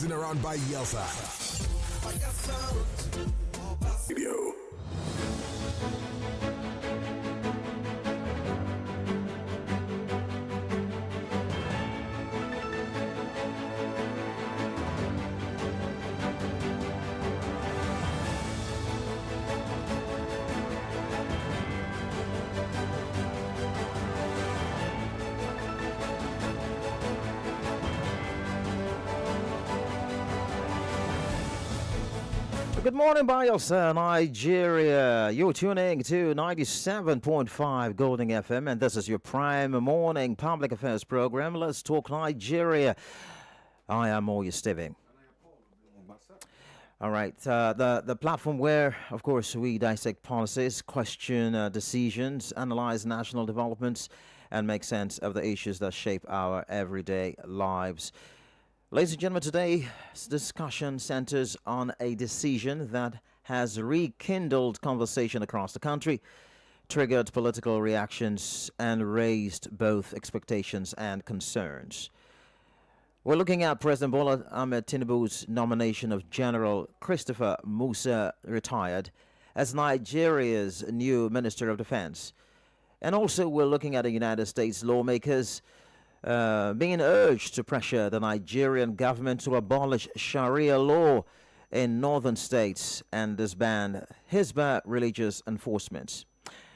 Around by Yelsa. Radio. Good morning, Bielsa, Nigeria. You're tuning to 97.5 Golden FM, and this is your prime morning public affairs program. Let's talk Nigeria. I am Moya Steving. All right, the platform where, of course, we dissect policies, question decisions, analyze national developments, and make sense of the issues that shape our everyday lives. Ladies and gentlemen, today's discussion centers on a decision that has rekindled conversation across the country, triggered political reactions, and raised both expectations and concerns. We're looking at President Bola Ahmed Tinubu's nomination of General Christopher Musa, retired, as Nigeria's new Minister of Defense. And also we're looking at the United States lawmakers being urged to pressure the Nigerian government to abolish Sharia law in northern states and disband Hizbah religious enforcement.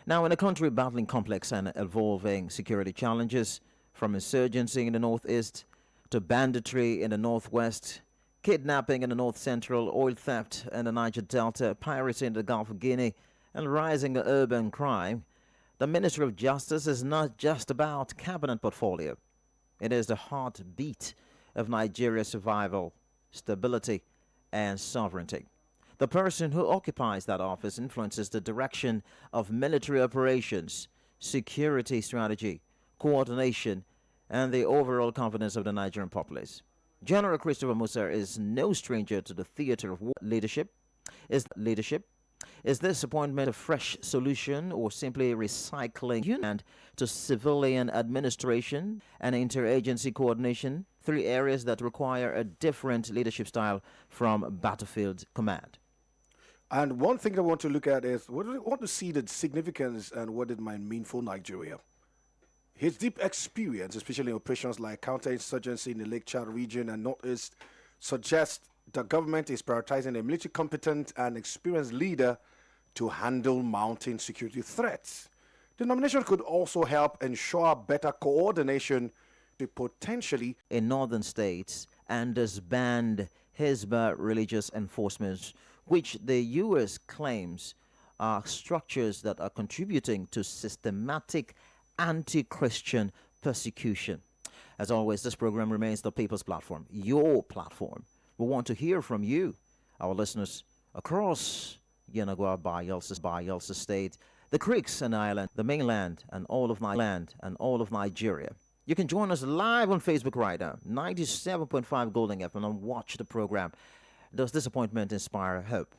Now, in a country battling complex and evolving security challenges, from insurgency in the northeast to banditry in the northwest, kidnapping in the north central, oil theft in the Niger Delta, piracy in the Gulf of Guinea, and rising urban crime, the Ministry of Justice is not just about cabinet portfolio. It is the heartbeat of Nigeria's survival, stability, and sovereignty. The person who occupies that office influences the direction of military operations, security strategy, coordination, and the overall confidence of the Nigerian populace. General Christopher Musa is no stranger to the theater of war. Leadership. Is this appointment a fresh solution or simply recycling and to civilian administration and interagency coordination, three areas that require a different leadership style from battlefield command? And one thing I want to look at is, what do I want to see the significance and what it might mean for Nigeria? His deep experience, especially in operations like counterinsurgency in the Lake Chad region and Northeast, suggests the government is prioritizing a military competent and experienced leader to handle mounting security threats. The nomination could also help ensure better coordination to potentially in northern states and disband Hizbah religious enforcement, which the U.S. claims are structures that are contributing to systematic anti-Christian persecution. As always, this program remains the people's platform, your platform. We want to hear from you, our listeners, across Yenagoa, Bayelsa State, the Creeks and Island, the mainland, and all of Nigeria. You can join us live on Facebook right now, 97.5 Golden FM, and watch the program. Does this appointment inspire hope?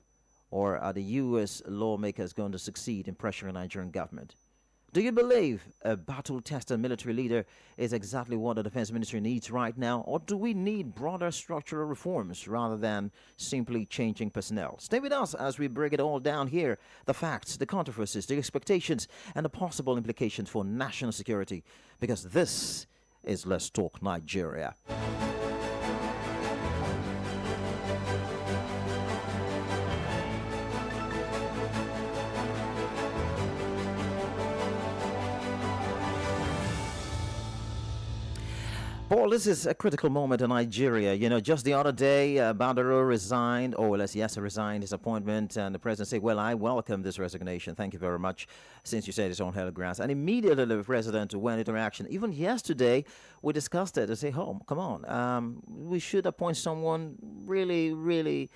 Or are the U.S. lawmakers going to succeed in pressuring the Nigerian government? Do you believe a battle-tested military leader is exactly what the Defense Ministry needs right now? Or do we need broader structural reforms rather than simply changing personnel? Stay with us as we break it all down here. The facts, the controversies, the expectations, and the possible implications for national security. Because this is Let's Talk Nigeria. Paul, this is a critical moment in Nigeria. You know, just the other day, Badaro resigned, resigned his appointment, and the president said, well, I welcome this resignation. Thank you very much, since you said it's on held grounds. And immediately the president went into action. Even yesterday, we discussed it. I say, come on. We should appoint someone really, really,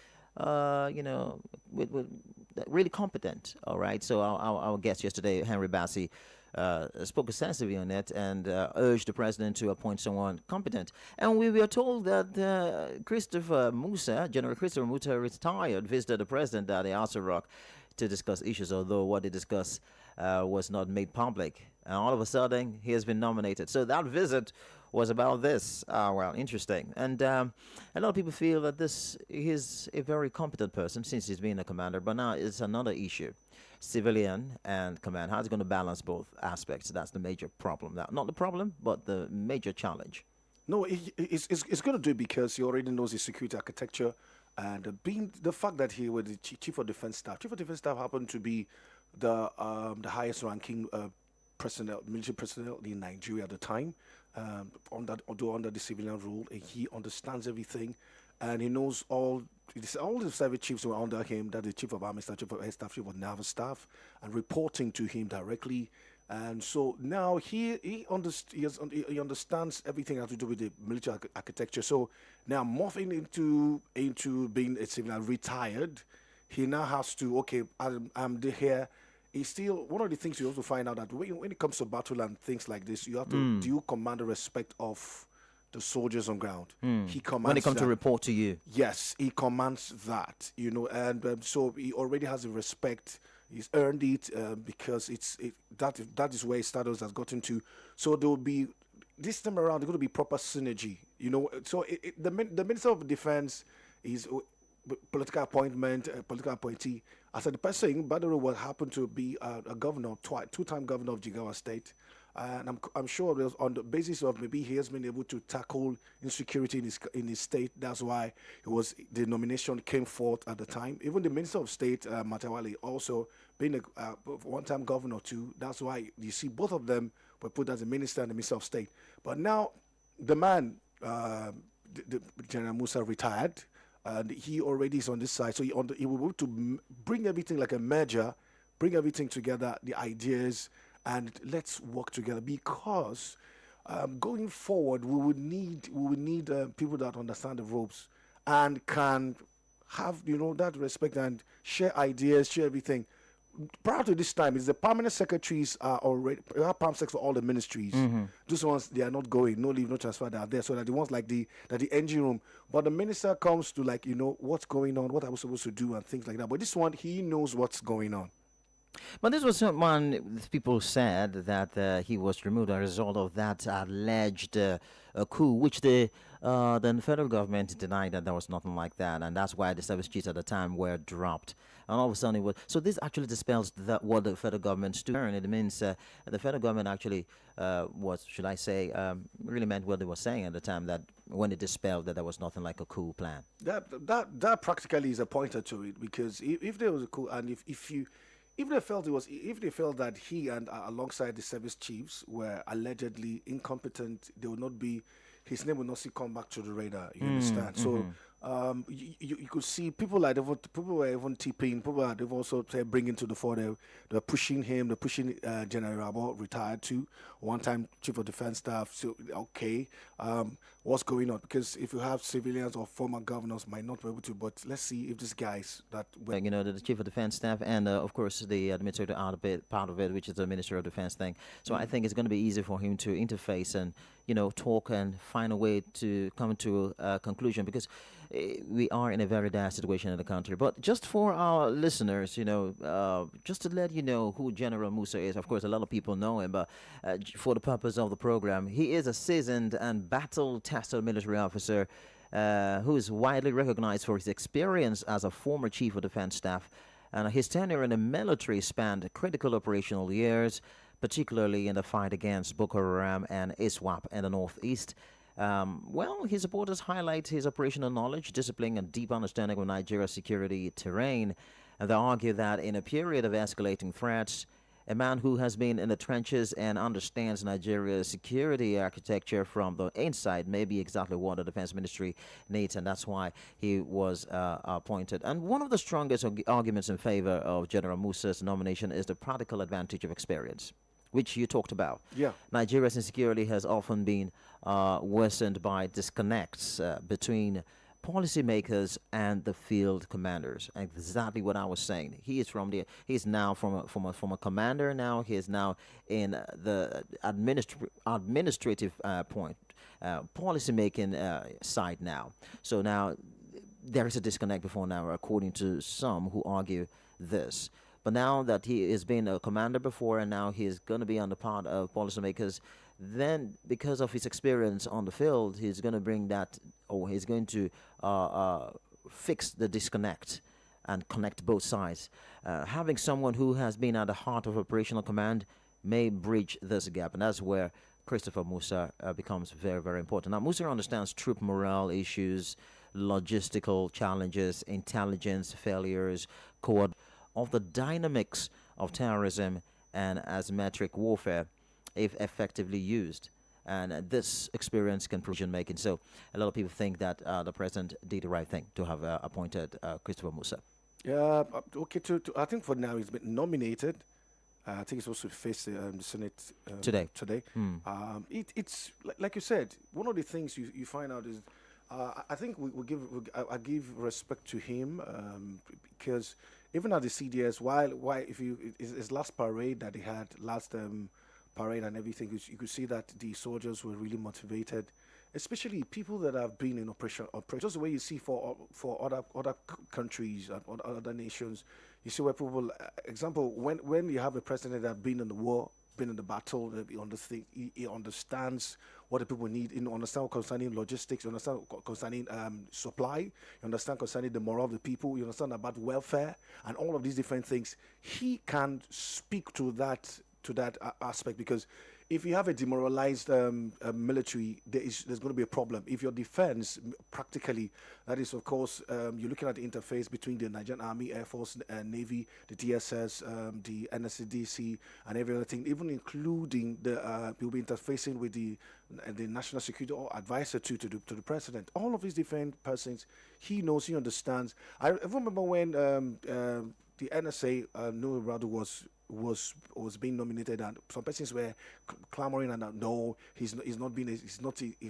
really competent. All right. So our guest yesterday, Henry Bassi, spoke extensively on it and urged the president to appoint someone competent. And we were told that General Christopher Musa, retired, visited the president at the Asa Rock to discuss issues, although what they discussed was not made public. And all of a sudden, he has been nominated. So that visit was about this. Well, interesting. And a lot of people feel that this is a very competent person since he's been a commander, but now it's another issue. Civilian and command. How's he going to balance both aspects? That's the major problem now. Not the problem, but the major challenge. No, it's going to do it because he already knows his security architecture, and being the fact that he was the chief of defense staff. Chief of defense staff happened to be the highest ranking personnel, military personnel in Nigeria at the time, although under the civilian rule, and he understands everything, and he knows all the service chiefs were under him. That the chief of army staff, chief of air staff, chief of naval staff, and reporting to him directly. And so now he understands everything has to do with the military architecture. So now morphing into being a civilian retired, he now has to I'm here. It's still one of the things you also find out that when it comes to battle and things like this, you have to do you command the respect of the soldiers on ground. He commands When it comes to that. report to you. Yes, he commands that, and so he already has the respect. He's earned it because that is where his status has gotten to. So there will be this time around. There's going to be proper synergy, So the Minister of Defense is political appointment, political appointee. I said the person, by the way, what happened to be a governor, two-time governor of Jigawa State. And I'm sure it was on the basis of maybe he has been able to tackle insecurity in his state. That's why the nomination came forth at the time. Even the Minister of State, Matawale, also being a one-time governor too. That's why you see both of them were put as a minister and the Minister of State. But now the man, the General Musa, retired, and he already is on this side. So he will be able to bring everything like a merger, bring everything together, the ideas, and let's work together because going forward we would need people that understand the ropes and can have that respect and share ideas, share everything. Prior to this time, is the permanent secretaries are already palm sex for all the ministries. Those ones they are not going, no leave, no transfer. They are there, so that the ones like the engine room. But the minister comes to what's going on, what are we supposed to do, and things like that. But this one, he knows what's going on. But this was someone, people said that he was removed as a result of that alleged coup, which the federal government denied that there was nothing like that. And that's why the service chiefs at the time were dropped. And all of a sudden it was. So this actually dispels what the federal government stood for. And it means the federal government actually really meant what they were saying at the time, that when it dispelled that there was nothing like a coup plan. That practically is a pointer to it, because if there was a coup and if they felt that he and alongside the service chiefs were allegedly incompetent, they would not be. His name would not come back to the radar. You understand? So you could see people were even tipping. They've also bringing to the fore. They're pushing him. They're pushing General Rabo, retired too, one-time chief of defense staff. So what's going on? Because if you have civilians or former governors, might not be able to. But let's see if these guys the chief of defense staff and of course the administrative part of it, which is the Minister of Defense thing. So I think it's going to be easy for him to interface and talk and find a way to come to a conclusion, because we are in a very dire situation in the country. But just for our listeners, just to let you know who General Musa is. Of course, a lot of people know him, but for the purpose of the program, he is a seasoned and battle-tested military officer who is widely recognized for his experience as a former chief of defense staff. And his tenure in the military spanned critical operational years, particularly in the fight against Boko Haram and ISWAP in the northeast. His supporters highlight his operational knowledge, discipline, and deep understanding of Nigeria's security terrain. And they argue that in a period of escalating threats, a man who has been in the trenches and understands Nigeria's security architecture from the inside may be exactly what the Defense Ministry needs, and that's why he was appointed. And one of the strongest arguments in favor of General Musa's nomination is the practical advantage of experience, which you talked about. Yeah. Nigeria's insecurity has often been worsened by disconnects between policymakers and the field commanders. Exactly what I was saying. He's now from a commander. Now he is now in the administrative policy making side now. So now there is a disconnect before now, according to some who argue this. But now that he has been a commander before and now he is going to be on the part of policymakers, then because of his experience on the field, he's going to bring that, or he's going to fix the disconnect and connect both sides. Having someone who has been at the heart of operational command may bridge this gap, and that's where Christopher Musa becomes very, very important. Now, Musa understands troop morale issues, logistical challenges, intelligence failures, of the dynamics of terrorism and asymmetric warfare, if effectively used. And this experience can decision making. So a lot of people think that the president did the right thing to have appointed Christopher Musa. Yeah, okay. I think for now he's been nominated. I think he's supposed to face the Senate Today. Today, it's like you said. One of the things you find out is, I think I give respect to him because even at the CDS, while if you his last parade that he had last parade and everything, you could see that the soldiers were really motivated, especially people that have been in operation. Just the way you see for other countries and other nations, you see where people, example, when you have a president that have been in the war, been in the battle, he understands what the people need, understand concerning logistics, you understand concerning supply, you understand concerning the morale of the people, you understand about welfare and all of these different things. He can speak to that aspect, because if you have a demoralized military, there's going to be a problem. If your defense, practically, that is, of course, you're looking at the interface between the Nigerian Army, Air Force, Navy, the DSS, the NSCDC, and every other thing, even including you'll be interfacing with the National Security Advisor to the president. All of these different persons, he knows, he understands. I remember when the NSA, Nuhu Radu was being nominated, and some persons were clamoring and no, he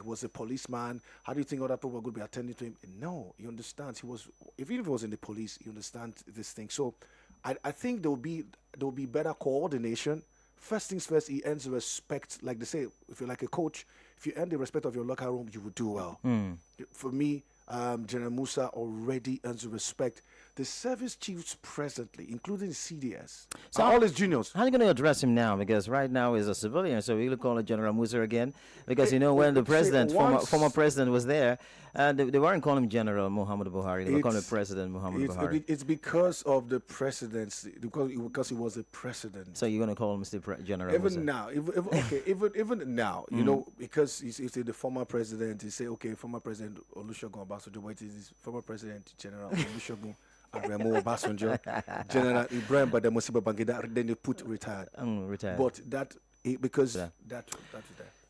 was a policeman. How do you think other people were going to be attending to him? No, he understands. Even if he was in the police, he understands this thing. So I think there will be better coordination. First things first, he earns respect. Like they say, if you're like a coach, if you earn the respect of your locker room, you will do well. For me, General Musa already earns the respect. The service chiefs presently, including CDS, so all his juniors. How are you going to address him now? Because right now he's a civilian, so we'll call it General Musa again. Because when the president, former president, was there, they weren't calling him General Muhammad Buhari. They were calling him President Muhammad Buhari. It's because of the presidency, because he was a president. So you're going to call him still General Even Musa? now, even now, because he's the former president. You say, okay, former president Olusegun Obasanjo, but it is former president General Olusegun Aremu Obasanjo, General Ibrahim Badamasi Babangida, then they put retired. Retired. But that is there.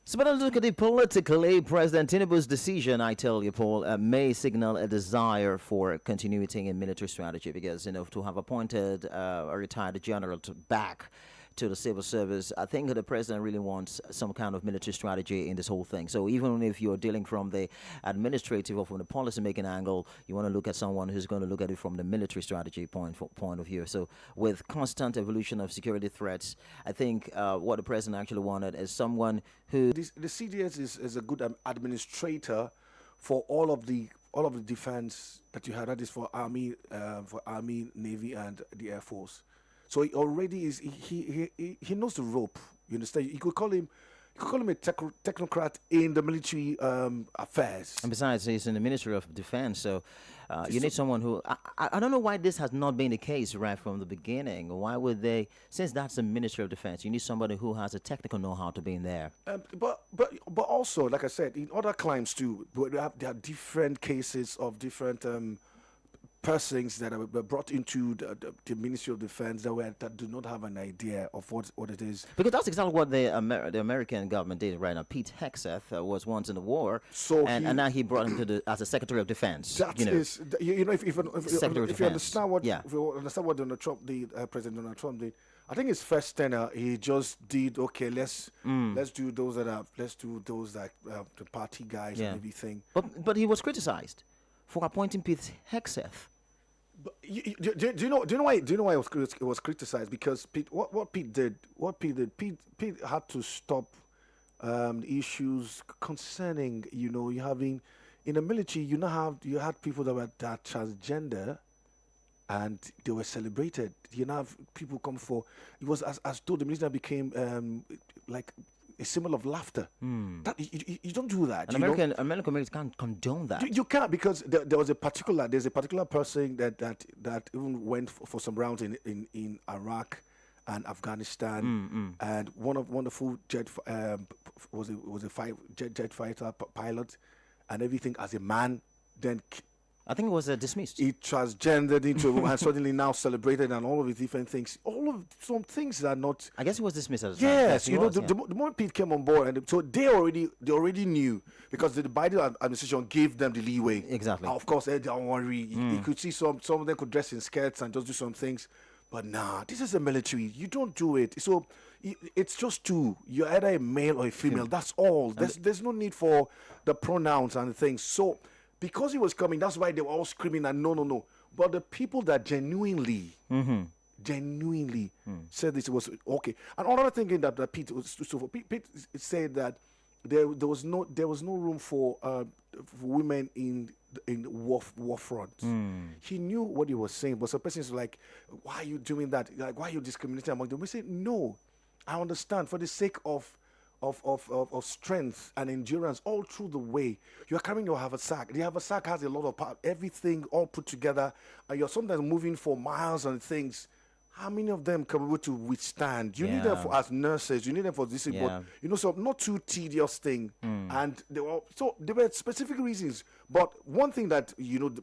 So, but look at it politically. President Tinubu's decision, I tell you, Paul, may signal a desire for continuity in military strategy, because to have appointed a retired general back to the civil service, I think the president really wants some kind of military strategy in this whole thing. So even if you're dealing from the administrative or from the policy-making angle, you want to look at someone who's going to look at it from the military strategy point of view. So with constant evolution of security threats, I think what the president actually wanted is someone who... The CDS is a good administrator for all of the defense that you had. That is for Army, Navy, and the Air Force. So he already is. He knows the rope. You understand? You could call him a technocrat in the military affairs. And besides, he's in the Ministry of Defense, so you need someone who... I don't know why this has not been the case right from the beginning. Why would they... Since that's the Ministry of Defense, you need somebody who has a technical know-how to be in there. But also, like I said, in other climes too, there are different cases of different... persons that were brought into the Ministry of Defense that do not have an idea of what it is. Because that's exactly what the American government did right now. Pete Hegseth was once in the war, and now he brought him as a Secretary of Defense. If you understand what Donald Trump did, President Donald Trump did, I think his first tenure, he just did let's do those that the party guys and everything. But he was criticized for appointing Pete Hegseth. But do you know why it was criticized? Because Pete did had to stop the issues concerning you having in the military. You had people that were transgender, and they were celebrated. You have people come for. It was as though the military became a symbol of laughter. That you don't do that. And you know? American communities can't condone that. You can't, because there's a particular person that even went for some rounds in Iraq and Afghanistan, and one of wonderful was a jet fighter pilot, and everything as a man. Then I think it was dismissed. he transgendered into a woman and suddenly now celebrated, and all of these different things. All of some things that are not. I guess it was dismissed at the time. Yes, he you know, was, the moment Pete came on board, and so they already knew, because the Biden administration gave them the leeway. Exactly. Of course, don't worry. You could see some of them could dress in skirts and just do some things, but nah, this is the military. You don't do it. So it's just two. You're either a male or a female. That's all. There's no need for the pronouns and things. So because he was coming, that's why they were all screaming and no. But the people that genuinely said this was okay. And another thing that Pete was so Pete said that there was no room for women in war front. He knew what he was saying, but some persons were like, "Why are you doing that? Like, why are you discriminating among them?" We say, "No, I understand. For the sake of strength and endurance all through the way, you're carrying your haversack. The haversack has a lot of power, everything all put together, and you're sometimes moving for miles and things." How many of them can be able to withstand? You need them as nurses. You need them for this, but so not too tedious thing. And there were specific reasons. But one thing that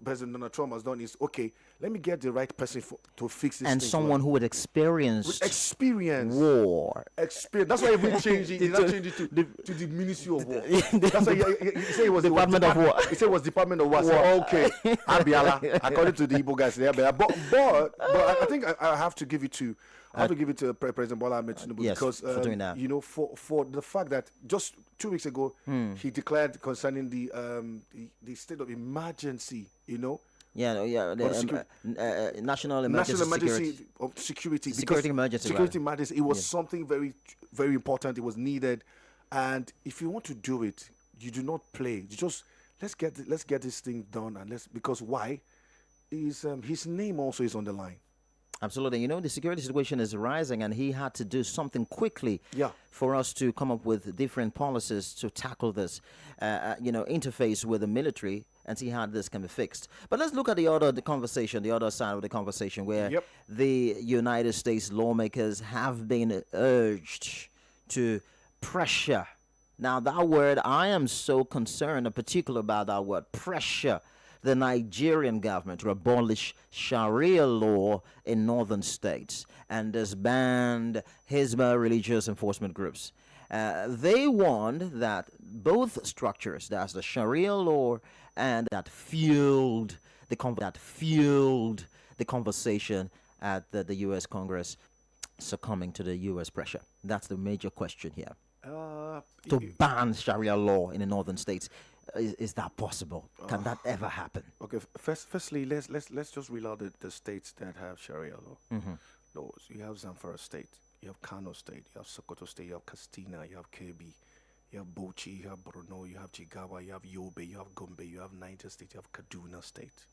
President Donald Trump has done is, okay, let me get the right person to fix this. And thing someone who had experience war. Experience. That's why he changed it. He not changed it to the Ministry of War. That's why he said it was Department of War. He said it was Department of War. So, okay, Abiala, according to the Igbo guys, they are better. But I think I have to give it to President Bola Ahmed Tinubu, because for doing that. For the fact that just 2 weeks ago he declared concerning the state of emergency. National emergency of security. Security emergency. Security emergency. It was something very, very important. It was needed, and if you want to do it, you do not play. You just let's get this thing done, and because why? Is his name also is on the line. Absolutely. The security situation is rising, and he had to do something quickly for us to come up with different policies to tackle this, interface with the military and see how this can be fixed. But let's look at the other side of the conversation, where the United States lawmakers have been urged to pressure. Now, that word, I am so concerned in particular about that word, pressure the Nigerian government to abolish Sharia law in northern states and disband Hizbah religious enforcement groups. They warned that both structures, that's the Sharia law and that fueled the conversation at the U.S. Congress, succumbing to the U.S. pressure. That's the major question here. To ban Sharia law in the northern states. Is that possible? Can that ever happen? Okay. Firstly, let's just reel out the states that have Sharia law. Laws. You have Zamfara State, you have Kano State, you have Sokoto State, you have Katsina, you have Kebbi, you have Bauchi, you have Borno, you have Jigawa, you have Yobe, you have Gombe, you have Niger State, you have Kaduna State,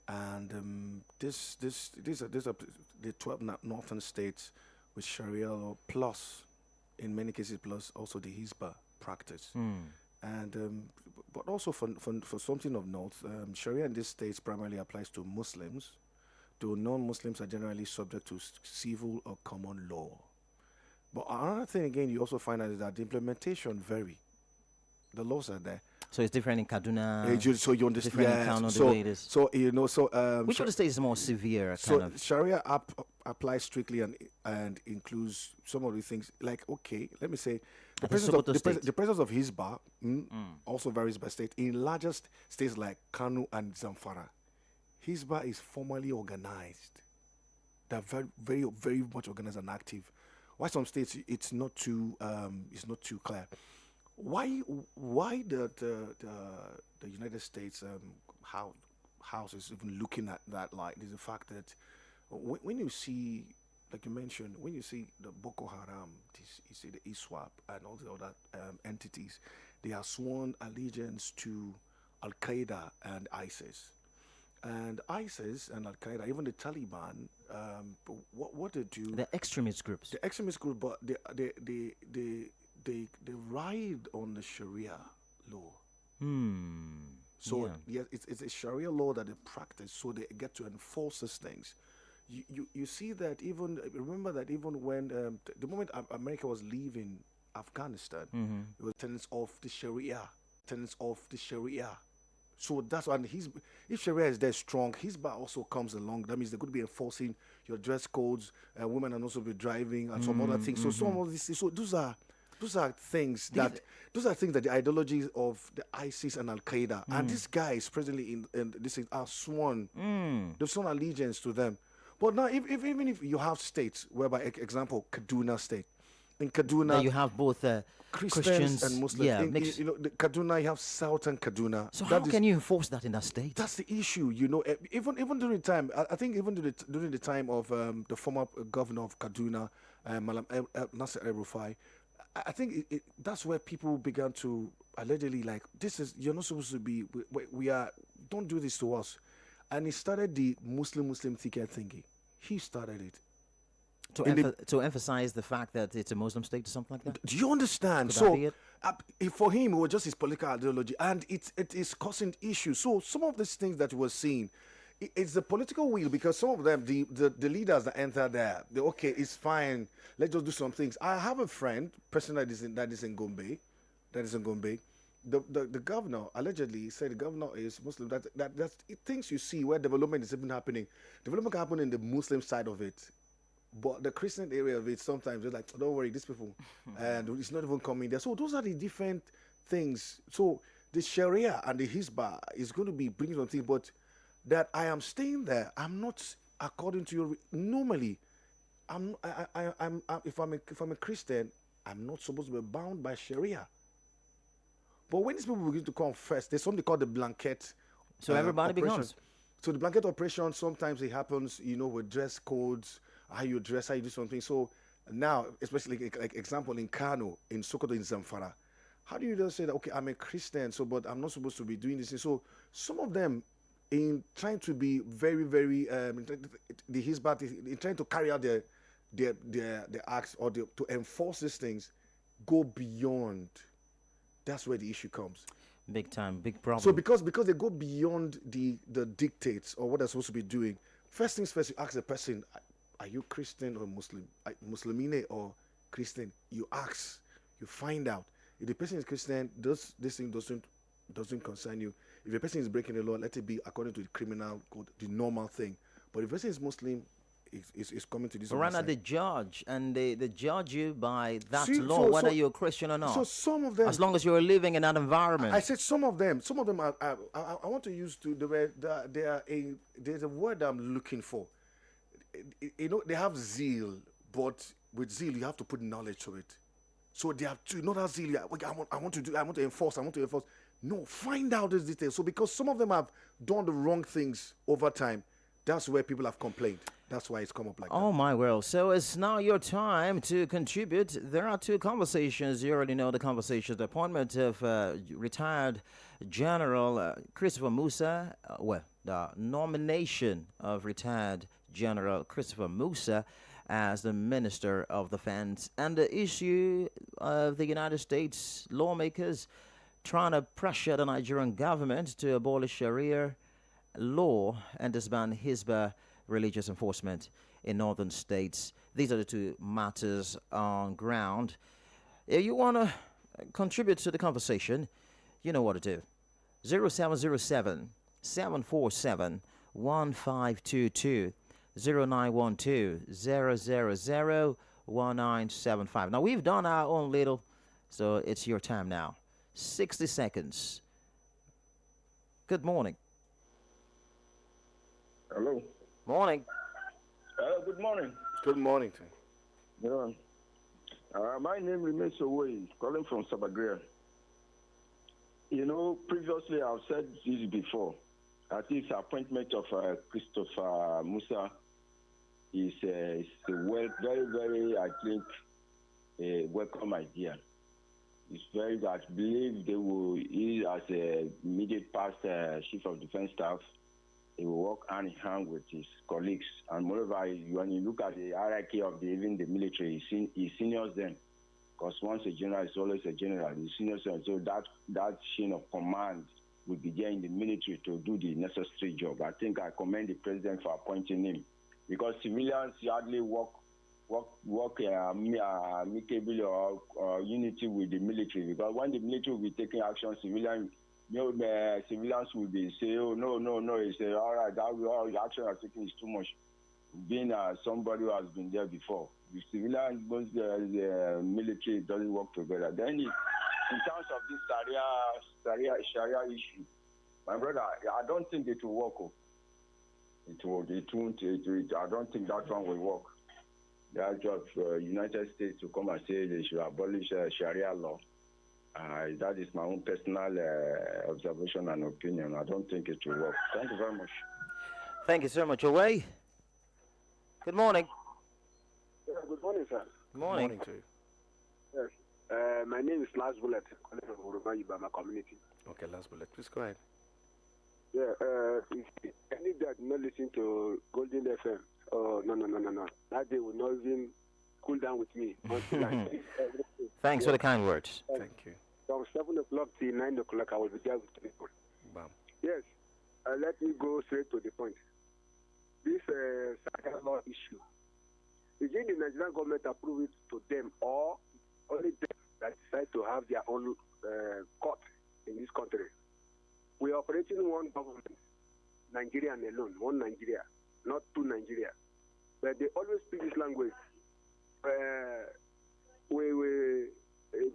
and these are the 12 northern states with Sharia law, plus in many cases plus also the Hizbah practice. And but also for something of note, Sharia in these states primarily applies to Muslims, though non-Muslims are generally subject to civil or common law. But another thing again you also find out is that the implementation vary. The laws are there. So it's different in Kaduna. So you understand. Different in Kano, the way it is. Which of the states is more severe? Sharia applies strictly and includes some of the things. Like, okay, let me say, the presence of Hizbah also varies by state. In largest states like Kano and Zamfara, Hizbah is formally organized. They're very, very, very much organized and active. While some states it's not too clear. Why the United States House is even looking at that light is the fact that when you see, like you mentioned, when you see the Boko Haram, you see the ISWAP and all the other entities, they have sworn allegiance to Al Qaeda and ISIS. And ISIS and Al Qaeda, even the Taliban, what they do? The extremist groups. The extremist group, but they ride on the Sharia law. So Yeah. yeah, it's a Sharia law that they practice, so they get to enforce these things. You see that even remember that even when the moment America was leaving Afghanistan, it was tenets of the Sharia, tenets of the Sharia. So that's why if Sharia is there strong, Hizbah also comes along. That means they're going to be enforcing your dress codes. Women are also be driving and some other things. So some of these, so those are things that the ideologies of the ISIS and Al Qaeda and these guys presently in this thing are sworn. They've sworn allegiance to them. But now, even if you have states whereby, example, Kaduna State, in Kaduna, Now you have both Christians and Muslims. Yeah, In, mixed. the Kaduna, you have Southern Kaduna. So That how is- can you enforce that in that state? That's the issue, Even during the time, I think even during the time of the former governor of Kaduna, Malam Nasser El Rufai, I think that's where people began to allegedly like, you're not supposed to be. We are. Don't do this to us. And he started the Muslim ticket thingy. He started it. To emphasize the fact that it's a Muslim state or something like that? Do you understand? Could that So be it? for him, it was just his political ideology, and it is causing issues. So some of these things that you were seeing, it's the political will, because some of them, the leaders that enter there, okay, it's fine. Let's just do some things. I have a friend, person that is in Gombe, The governor allegedly said the governor is Muslim. That's things you see where development is even happening. Development can happen in the Muslim side of it. But the Christian area of it, sometimes they're like, don't worry, these people, and it's not even coming there. So those are the different things. So the Sharia and the Hizbah is going to be bringing something, but that I am staying there, I'm not according to your. Normally, if I'm a Christian, I'm not supposed to be bound by Sharia. But when these people begin to come first, there's something called the blanket. So everybody operation. becomes. So the blanket operation, sometimes it happens, with dress codes, how you dress, how you do something. So now, especially like example in Kano, in Sokoto, in Zamfara, how do you just say that, okay, I'm a Christian, but I'm not supposed to be doing this? So some of them, in trying to be very, very, the Hizbah, in trying to carry out their acts or to enforce these things, go beyond. That's where the issue comes. Big time, big problem. So because they go beyond the dictates or what they're supposed to be doing, first things first, you ask the person, are you Christian or Muslim? Muslimine or Christian? You ask, you find out. If the person is Christian, this thing doesn't concern you. If the person is breaking the law, let it be according to the criminal code, the normal thing. But if the person is Muslim, is coming to this. But right now they judge, and they judge you by that See, law, so- whether so- you're Christian or not. So some of them, as long as you're living in that environment. I said some of them are. I want to use the word. There's a word I'm looking for. They have zeal, but with zeal you have to put knowledge to it. So they have to not have zeal. I want to enforce. No, find out these details. So because some of them have done the wrong things over time, that's where people have complained. That's why it's come up like that. Oh my world. So it's now your time to contribute. There are two conversations. You already know the conversations. The appointment of retired General Christopher Musa. The nomination of retired General Christopher Musa as the Minister of Defense, and the issue of the United States lawmakers trying to pressure the Nigerian government to abolish Sharia law and disband Hizbah religious enforcement in northern states. These are the two matters on ground. If you want to contribute to the conversation, you know what to do. 0707 747 1522 0912 000 1975. Now, we've done our own little, so it's your time now. 60 seconds. Good morning. Hello. Morning. Good morning. Good morning to you. Yeah. My name remains Owei, calling from Sabagria. Previously I've said this before. I think the appointment of Christopher Musa is a very, very, I think, a welcome idea. It's very good. I believe he as a immediate past chief of defense staff, he will work hand in hand with his colleagues. And moreover, when you look at the hierarchy of even the military, he seniors them Because once a general is always a general, the senior sergeant. So that chain of command will be there in the military to do the necessary job. I think I commend the president for appointing him, because civilians hardly work amicably or unity with the military. Because when the military will be taking action, civilians will be say, oh no. He say, all right, all the action are taking is too much. Being somebody who has been there before, the civilians, both the military doesn't work together. Then in terms of this Sharia issue, my brother, I don't think it will work. It won't. I don't think that one will work. The idea of United States to come and say they should abolish Sharia law. That is my own personal observation and opinion. I don't think it will work. Thank you very much. Thank you so much. Away. Good morning. Yeah, good morning, sir. Good morning. Morning to you. Yes. My name is Last Bullet, calling from Uruma Ibama community. Okay, Last Bullet. Please go ahead. Yeah, any that not listen to Golden FM, oh, no. That day will not even cool down with me. Thanks for the kind words. Thank you. From 7 o'clock till 9 o'clock, I will be there with people. Bam. Yes, let me go straight to the point. This Sharia law issue, is it the Nigerian government approve it to them, or only them that decide to have their own court in this country? We are operating one government, Nigerian alone, one Nigeria, not two Nigeria. But they always speak this language.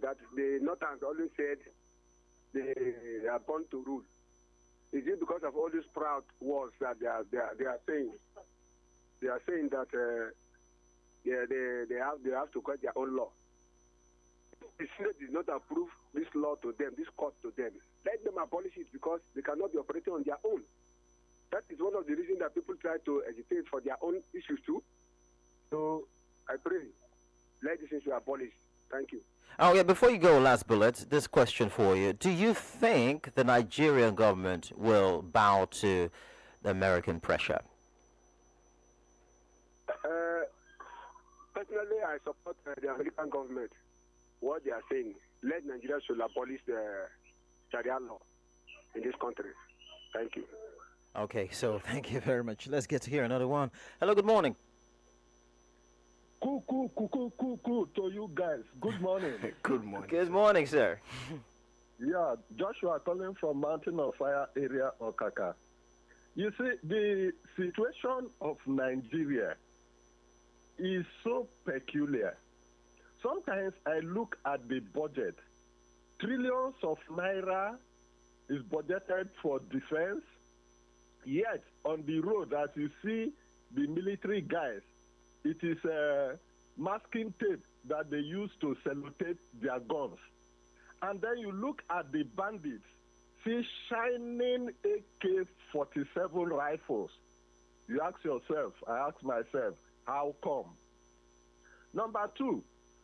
That the Northerners always said they are born to rule. Is it because of all these proud words that they are saying? They are saying that they have to get their own law. The Senate did not approve this law to them, this court to them. Let them abolish it, because they cannot be operating on their own. That is one of the reasons that people try to agitate for their own issues too. So I pray, let this issue abolished. Thank you. Oh, yeah, before you go, Last Bullet, this question for you. Do you think the Nigerian government will bow to the American pressure? Personally, I support the American government. What they are saying, let Nigeria should abolish the Sharia law in this country. Thank you. Okay, so thank you very much. Let's get to hear another one. Hello, good morning. Cool to you guys. Good morning. Good morning. Good morning, sir. Yeah, Joshua calling from Mountain of Fire area, Okaka. You see, the situation of Nigeria is so peculiar. Sometimes I look at the budget. Trillions of naira is budgeted for defense. Yet, on the road, as you see the military guys, it is masking tape that they use to sellotape their guns. And then you look at the bandits, see shining AK-47 rifles. You ask yourself, I ask myself, how come? Number two,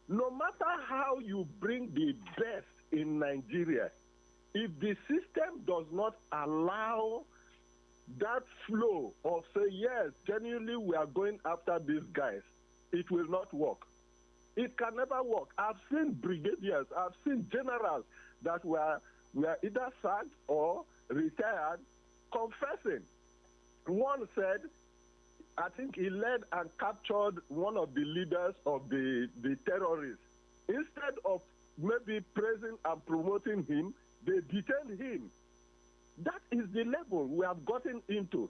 no matter how you bring the best in Nigeria, if the system does not allow that flow of say, yes, genuinely we are going after these guys, it will not work. It can never work. I've seen brigadiers, I've seen generals that were either sacked or retired confessing. One said, I think he led and captured one of the leaders of the terrorists. Instead of maybe praising and promoting him, they detained him. That is the level we have gotten into.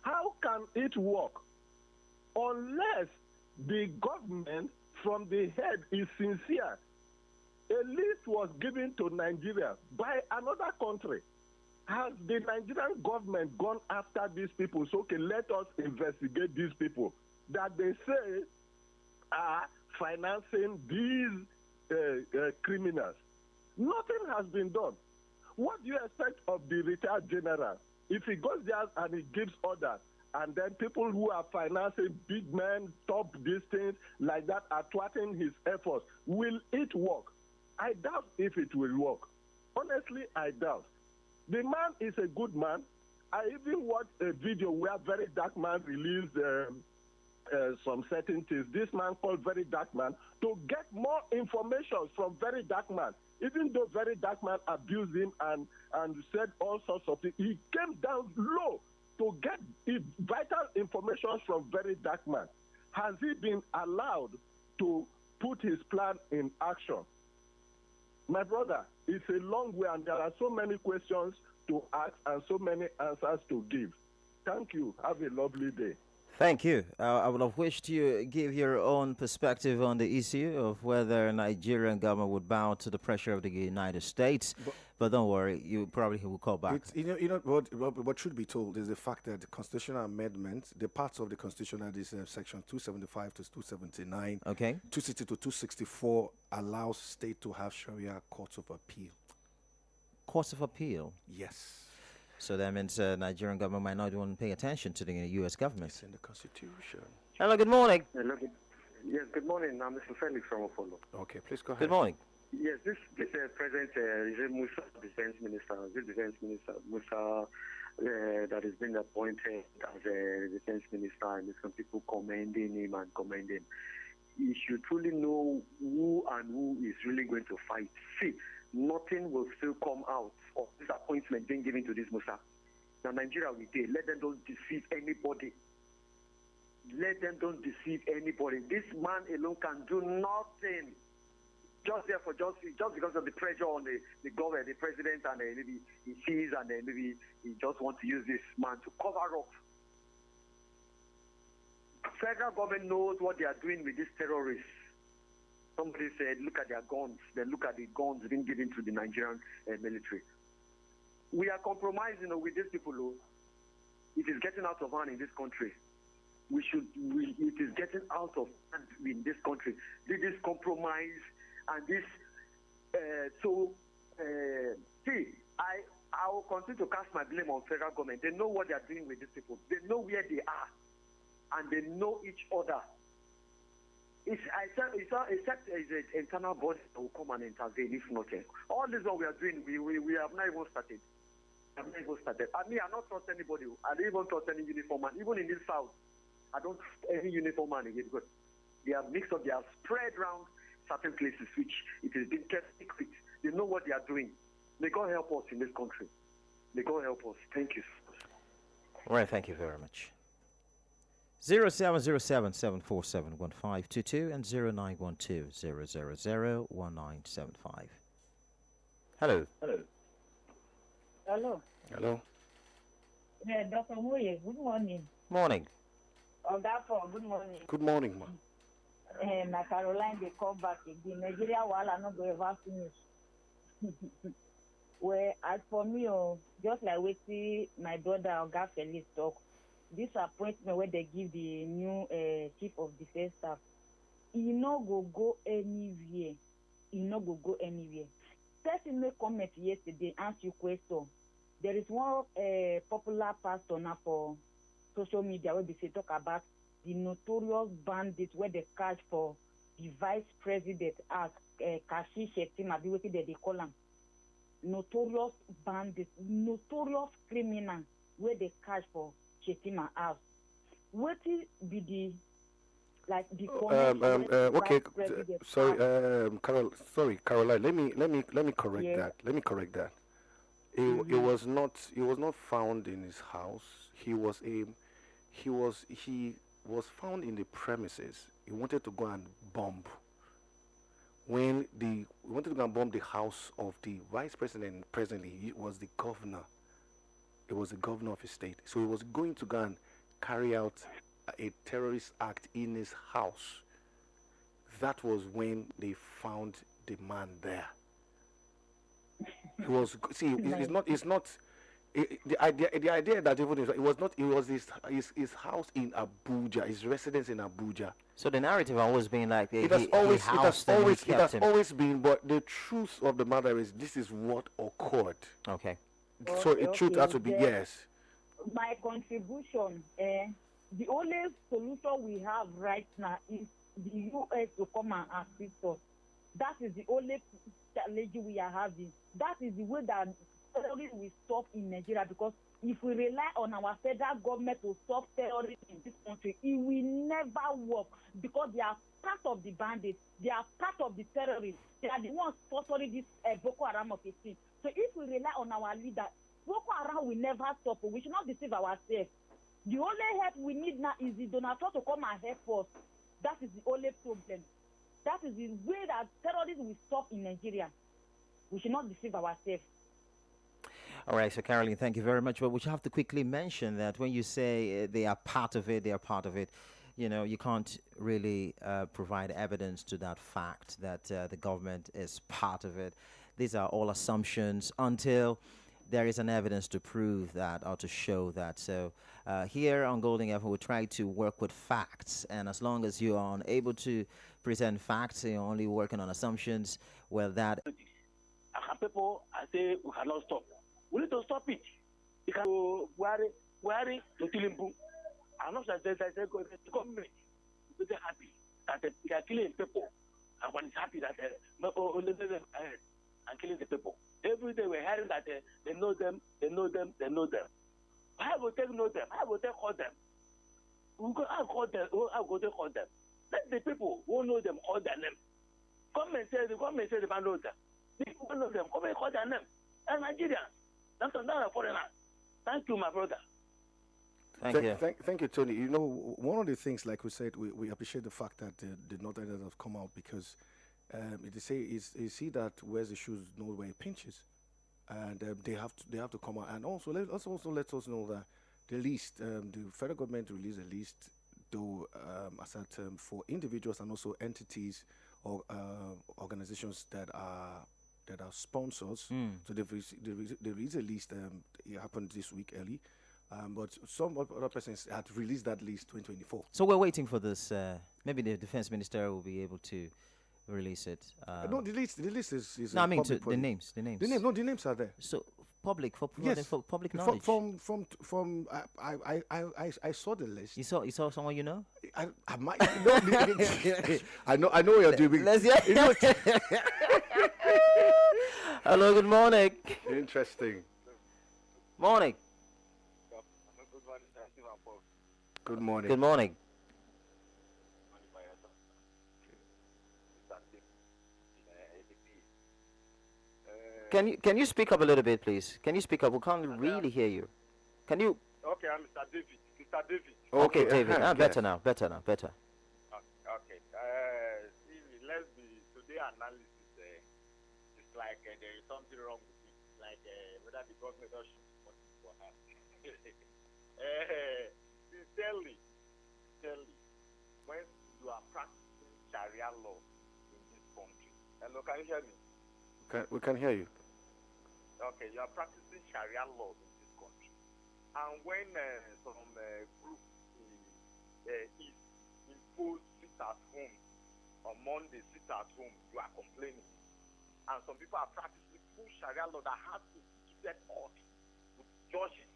How can it work? Unless the government from the head is sincere. A list was given to Nigeria by another country. Has the Nigerian government gone after these people? So, okay, let us investigate these people that they say are financing these criminals. Nothing has been done. What do you expect of the retired general? If he goes there and he gives orders, and then people who are financing big men, top these things like that are thwarting his efforts, will it work? I doubt if it will work. Honestly, I doubt. The man is a good man. I even watched a video where Very Dark Man released some certain things. This man called Very Dark Man to get more information from Very Dark Man. Even though Very Dark Man abused him and said all sorts of things, he came down low to get vital information from Very Dark Man. Has he been allowed to put his plan in action? My brother, it's a long way, and there are so many questions to ask and so many answers to give. Thank you. Have a lovely day. Thank you. I would have wished you give your own perspective on the issue of whether Nigerian government would bow to the pressure of the United States. But don't worry, you probably will call back. What should be told is the fact that the constitutional amendment, the parts of the constitution that is section 275 to 279, Okay. 260 to 264 allows state to have Sharia courts of appeal. Courts of appeal. Yes. So that means Nigerian government might not want to pay attention to the U.S. government. It's in the constitution. Hello, good morning. Hello. Yes, good morning. I'm Mr. Felix from Ofolo. Okay, please go ahead. Good morning. Yes, this present is Musa, defense minister. This defense minister, Musa, that has been appointed as a defense minister, and some people commending him and commending. He should truly know who and who is really going to fight. See, nothing will still come out of this appointment being given to this Musa. Now, Nigeria will do. Let them don't deceive anybody. Let them don't deceive anybody. This man alone can do nothing. Just because of the pressure on the government, the president, and maybe he sees, and maybe he just wants to use this man to cover up. Federal government knows what they are doing with these terrorists. Somebody said, look at their guns. Then look at the guns being given to the Nigerian military. We are compromising with these people. It is getting out of hand in this country. It is getting out of hand in this country. This compromise and this. See, I will continue to cast my blame on federal government. They know what they are doing with these people. They know where they are, and they know each other. It's an internal body that will come and intervene, if not. All this what we are doing, we have not even started. I mean, I don't trust anybody. I don't even trust any uniform man. Even in this South, I don't trust any uniform man again because they have mixed up, they have spread around certain places which it has been kept secret. They know what they are doing. May God help us in this country. May God help us. Thank you. All right, thank you very much. 0707-747-1522 and 0912-000-1975. Hello. Hello. Hello. Yeah, Dr. Muye, good morning. Morning. Ogafo, good morning. Good morning, ma. Na Caroline, they come back again. Nigeria, while I'm not going to finish. Well, as for me, just like we see my brother Oga Felix talk, this appointment where they give the new chief of defense staff, he no go anywhere. Person make comment yesterday, answer your question. There is one popular pastor now for social media where they say talk about the notorious bandits where they catch for the vice president as Kashi Shettima, be what they call them. Notorious bandits, notorious criminal where they catch for Shettima house. What is the okay, Caroline. Let me correct that. Let me correct that. It was not found in his house. He was found in the premises. He wanted to go and bomb. When he wanted to go and bomb the house of the vice president, presently he was the governor. It was the governor of his state. So he was going to go and carry out a terrorist act in his house. That was when they found the man there. He was the idea that even it was his house in Abuja, his residence in Abuja. So the narrative always been like It has always been, but the truth of the matter is this is what occurred. Okay. So the truth has to be yes. My contribution, the only solution we have right now is the U.S. to come and assist us. That is the only challenge we are having. That is the way that terrorism will stop in Nigeria, because if we rely on our federal government to stop terrorism in this country, it will never work, because they are part of the bandits, they are part of the terrorists, they are the ones sponsoring this Boko Haram of a thing. So if we rely on our leader, Boko Haram will never stop. We should not deceive ourselves. The only help we need now is the Donald Trump to come and help us. That is the only problem. That is the way that terrorism will stop in Nigeria. We should not deceive ourselves. All right, so Caroline, thank you very much. But we have to quickly mention that when you say they are part of it, they are part of it. You know, you can't really provide evidence to that fact that the government is part of it. These are all assumptions until there is an evidence to prove that or to show that. So here on Golden FM, we try to work with facts. And as long as you are unable to present facts, you're only working on assumptions, well, that... People, I say we cannot stop. We need to stop it. You can go Buhari to Tilimbu. I'm not saying that the government is happy that they are killing people. And when it's happy that and killing the people. Every day we're hearing that they know them. How will they know them? How will they call them? I'll call them. I'll go to call them. Let the people who know them call their name. The government says they don't know them. The people know them. Come and call their name. And Nigerians. That's another foreigner. Thank you, my brother. Thank you, Tony. You know, one of the things, like we said, we appreciate the fact that the Northerners have come out, because they say you see that wears the shoes know where it pinches, and they have to come out. And also let us know that the list, the federal government released a list, though as a term for individuals and also entities or organizations that are sponsors. So they released a list. It happened this week early. But some other persons had released that list 2024. So we're waiting for this. Maybe the defense minister will be able to release it. No, the list is. No, I mean the names. The names are there. So public for public knowledge. From I saw the list. You saw someone you know? I might. I know what you're doing. Let's Hello, good morning. Interesting. Morning. Good morning. Good morning. Can you speak up a little bit, please? Can you speak up? We can't really hear you. Can you? Okay, I'm Mr. David. Mr. David. Okay, David. Better yes. now. Better. Okay. Let's be today analysis. It's like there is something wrong with it. Like whether the government or should support it or not. Sincerely, when you are practicing Sharia law in this country. Hello, can you hear me? We can hear you. Okay, you are practicing Sharia law in this country. And when some group is imposed sit at home, on Monday sit at home, you are complaining. And some people are practicing full Sharia law that has to keep that court with judges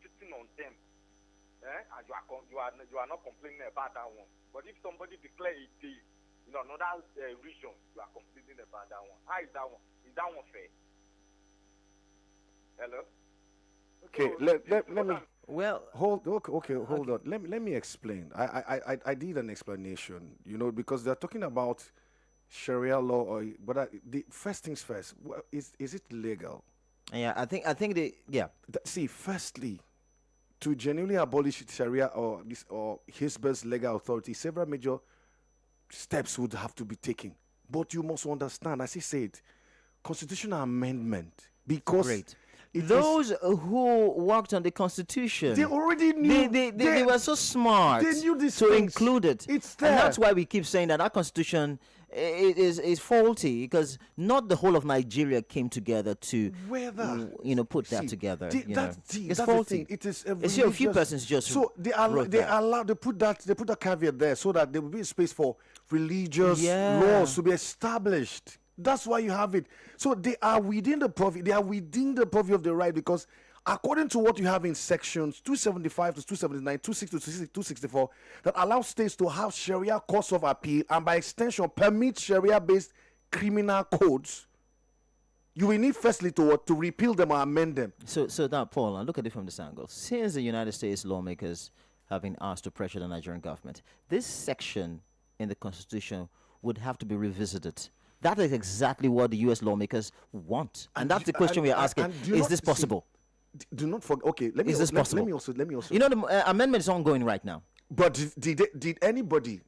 sitting on them. And you are not complaining about that one. But if somebody declare a day in another region, you are complaining about that one. How is that one? Is that one fair? Hello? Okay, So let me. Well, Hold on. Let me explain. I did an explanation, because they're talking about Sharia law, but the first things first. Is it legal? yeah, I think See, firstly, to genuinely abolish Sharia or Hizb's legal authority, several major steps would have to be taken. But you must understand, as he said, constitutional amendment, because great. Those who worked on the Constitution, they already knew. They were so smart They knew this to things. include it. It's there. And that's why we keep saying that our Constitution is faulty, because not the whole of Nigeria came together to put that together. It's that's faulty. The thing. It is It's a few persons just so they allow they put that caveat there so that there will be a space for religious laws to be established. That's why you have it. So they are within the purview. They are within the purview of the right, because according to what you have in sections 275 to 279, 260 to 264, that allows states to have Sharia courts of appeal and by extension permit Sharia-based criminal codes. You will need firstly to what? To repeal them or amend them. So now, Paul, and look at it from this angle. Since the United States lawmakers have been asked to pressure the Nigerian government, this section in the Constitution would have to be revisited. That is exactly what the U.S. lawmakers want, and that's the question we are asking: Is this possible? Do not forget. Okay, let me. Is this possible? Let me also. You know, the amendment is ongoing right now. But did anybody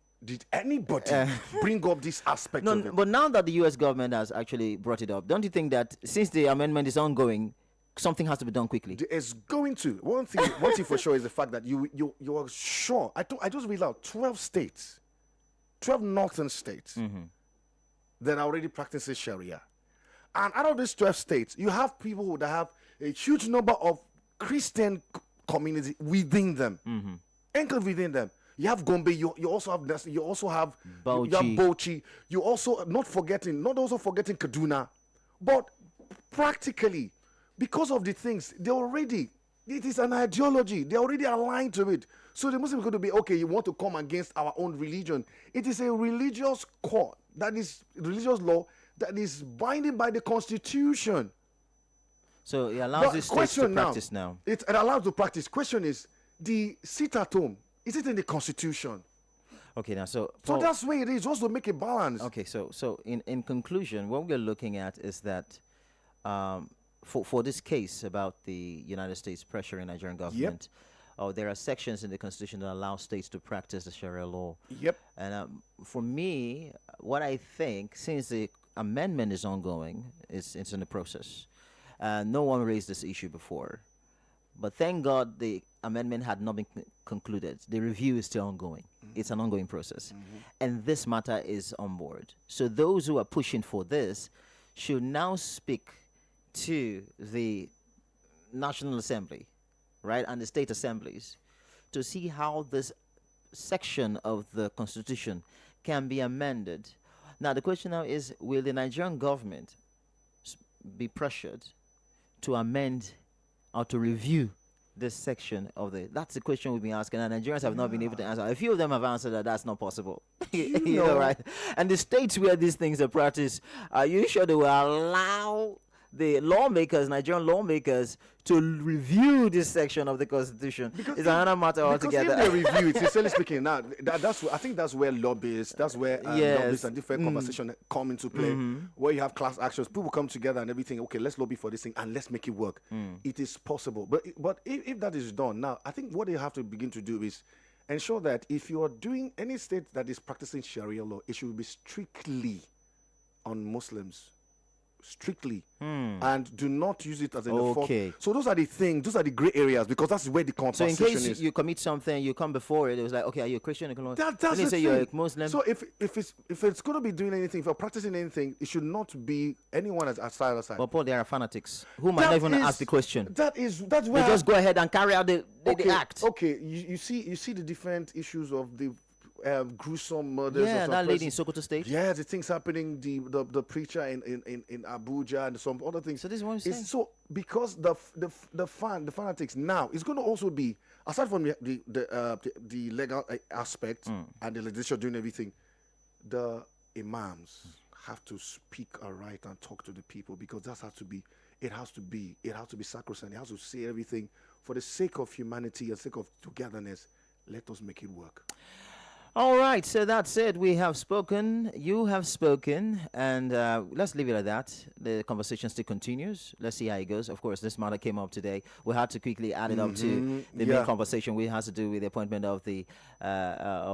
bring up this aspect of it? But now that the U.S. government has actually brought it up, don't you think that since the amendment is ongoing, something has to be done quickly? It's going to. One thing for sure is the fact that you are sure. I just read out 12 states, 12 northern states that are already practicing Sharia. And out of these 12 states, you have people that have a huge number of Christian community within them. Anchored within them. You have Gombe, you also have Bauchi. You have Bauchi. You also not also forgetting Kaduna. But practically, because of the things, it is an ideology. They're already aligned to it. So the Muslims are going to be, okay, you want to come against our own religion. It is a religious court, that is religious law, that is binding by the Constitution. So it allows the states to practice now. It allows to practice. Question is, the sit at home, is it in the Constitution? Okay, now so that's where it is, just to make a balance. Okay, so in conclusion, what we're looking at is that for this case about the United States pressuring Nigerian government, there are sections in the Constitution that allow states to practice the Sharia law. Yep. And for me, what I think, since the amendment is ongoing, it's in the process. No one raised this issue before. But thank God the amendment had not been concluded. The review is still ongoing. It's an ongoing process. And this matter is on board. So those who are pushing for this should now speak to the National Assembly, right, and the state assemblies to see how this section of the Constitution can be amended. Now, the question now is, will the Nigerian government be pressured to amend or to review this section of that's the question we've been asking, and Nigerians have not been able to answer. A few of them have answered that that's not possible. you know, right? And the states where these things are practiced, are you sure they will allow the lawmakers, Nigerian lawmakers, to review this section of the Constitution? It's another matter altogether. Because if they review it, sincerely speaking, now I think that's where lobbyists, lobbyists and different conversation come into play, where you have class actions, people come together and everything. Okay, let's lobby for this thing and let's make it work. It is possible, but if that is done now, I think what they have to begin to do is ensure that if you are doing any state that is practicing Sharia law, it should be strictly on Muslims. Strictly, and do not use it as an enforcement. So those are the things, those are the gray areas, because that's where the conversation is. So in case you commit something, you come before it was like, okay, are you a Christian? That's the thing. You're a Muslim. So if it's going to be doing anything, if you're practicing anything, it should not be anyone aside. But Paul, there are fanatics who might not even ask the question. That's where they just go ahead and carry out the act. Okay, you see the different issues of the gruesome murders. Yeah, that lady in Sokoto State. Yeah, the things happening, the preacher in Abuja and some other things. So this is what I'm saying. So because the fanatics now is going to also be, aside from the legal aspect and the legislature doing everything, the imams have to speak right and talk to the people, because it has to be sacrosanct. It has to say everything for the sake of humanity and sake of togetherness. Let us make it work. All right, so that's it. We have spoken, you have spoken, and let's leave it at that. The conversation still continues. Let's see how it goes. Of course, this matter came up today. We had to quickly add it up to the main conversation, which has to do with the appointment of the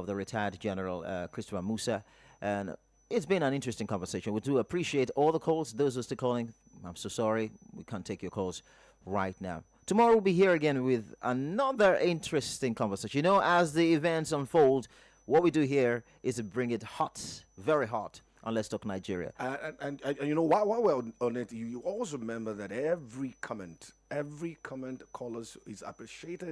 retired General Christopher Musa. And it's been an interesting conversation. We do appreciate all the calls. Those who are still calling, I'm so sorry. We can't take your calls right now. Tomorrow we'll be here again with another interesting conversation. You know, as the events unfold, what we do here is to bring it hot, very hot, on Let's Talk Nigeria. And you know, while we're on it, you always remember that every comment callers is appreciated.